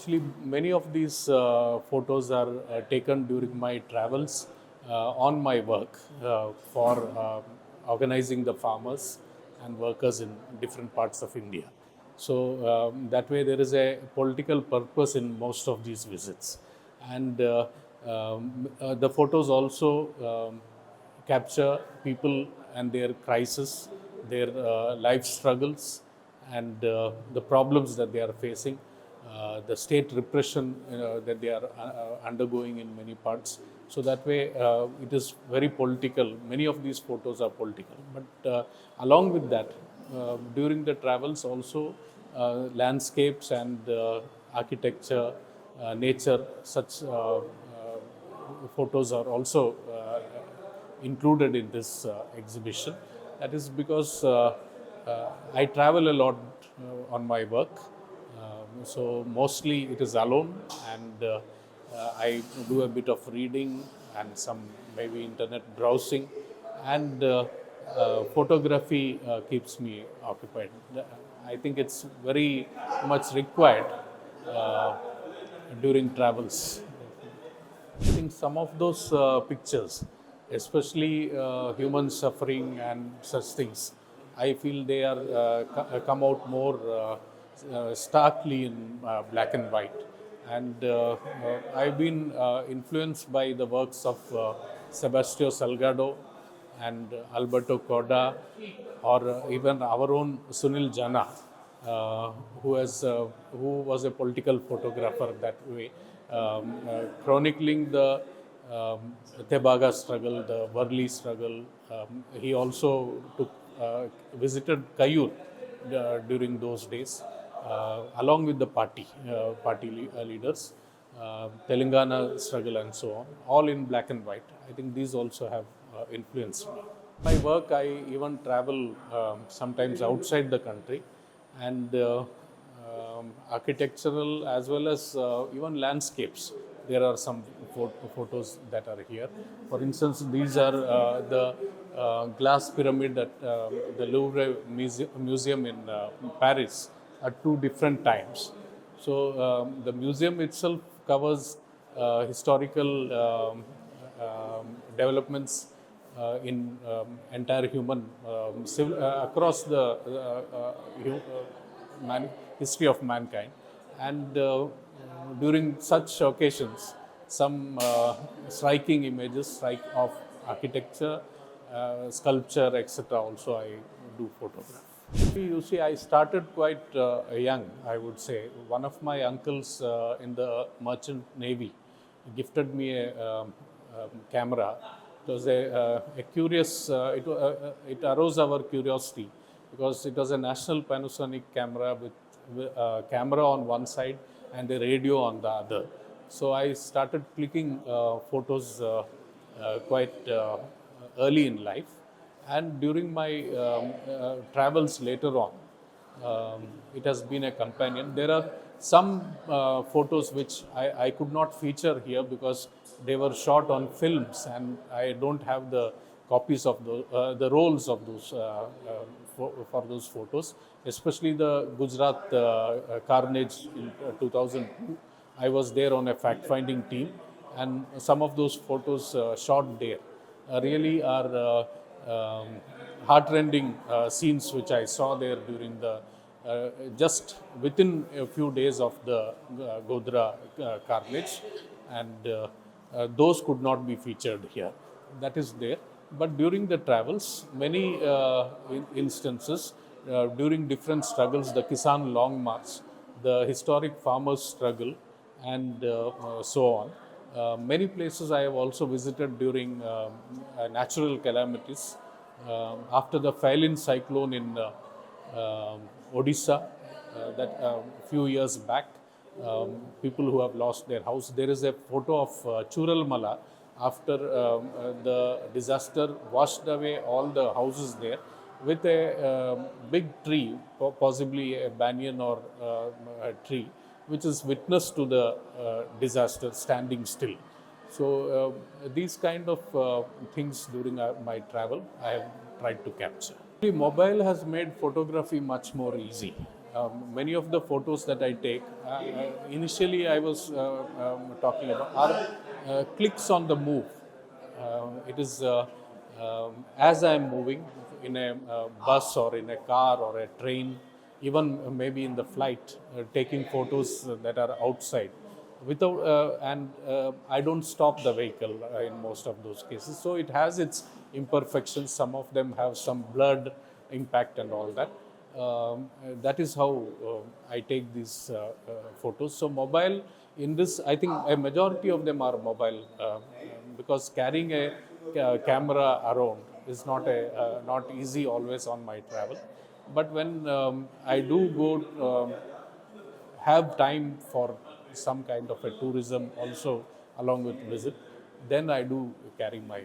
Actually, many of these photos are taken during my travels on my work for organizing the farmers and workers in different parts of India. So that way there is a political purpose in most of these visits. And the photos also capture people and their crisis, their life struggles, and the problems that they are facing, the state repression that they are undergoing in many parts. So that way, it is very political. Many of these photos are political. But along with that, during the travels also, landscapes and architecture, nature, such photos are also included in this exhibition. That is because I travel a lot on my work. So mostly it is alone, and I do a bit of reading and some maybe internet browsing, and photography keeps me occupied. I think it's very much required uh, during travels. I think some of those pictures, especially human suffering and such things, I feel they are come out more starkly in black and white. And I've been influenced by the works of Sebastião Salgado and Alberto Corda, or even our own Sunil Jana, who was a political photographer that way, chronicling the Tebaga struggle, the Worli struggle. He also visited Kayur during those days, along with the party leaders, Telangana struggle and so on, all in black and white. I think these also have influenced me. My work, I even travel sometimes outside the country, and architectural as well as even landscapes. There are some photos that are here. For instance, these are the glass pyramid at the Louvre Museum in Paris at two different times. So the museum itself covers historical developments in entire human across the history of mankind, and during such occasions, some striking images of architecture, sculpture, etc. Also, I do photograph. You see, I started quite young, I would say. One of my uncles in the Merchant Navy gifted me a camera. It was a curious, it arose our curiosity because it was a national Panasonic camera with camera on one side and a radio on the other. So I started clicking photos quite early in life, and during my travels later on, it has been a companion. There are some photos which I could not feature here because they were shot on films, and I don't have the copies of the rolls of those for those photos, especially the Gujarat carnage in 2002. I was there on a fact-finding team, and some of those photos shot there really are heartrending scenes which I saw there during the just within a few days of the Godhra carnage, and those could not be featured here. That is there. But during the travels, many instances, during different struggles, the Kisan Long March, the historic farmers' struggle, and so on. Many places I have also visited during natural calamities. After the Phailin cyclone in Odisha, that few years back, people who have lost their house. There is a photo of Churalmala after the disaster washed away all the houses there, with a big tree, possibly a banyan or a tree, which is witness to the disaster standing still. So these kind of things during my travel, I have tried to capture. Mobile has made photography much more easy. Many of the photos that I take, initially I was talking about, are clicks on the move. It is as I am moving in a bus or in a car or a train, even maybe in the flight, taking photos that are outside. Without and I don't stop the vehicle in most of those cases. So it has its imperfections. Some of them have some blurred impact and all that. That is how I take these photos. So mobile, in this, I think a majority of them are mobile, because carrying a camera around is not easy always on my travel. But when I do go have time for some kind of a tourism also along with visit, then I do carry my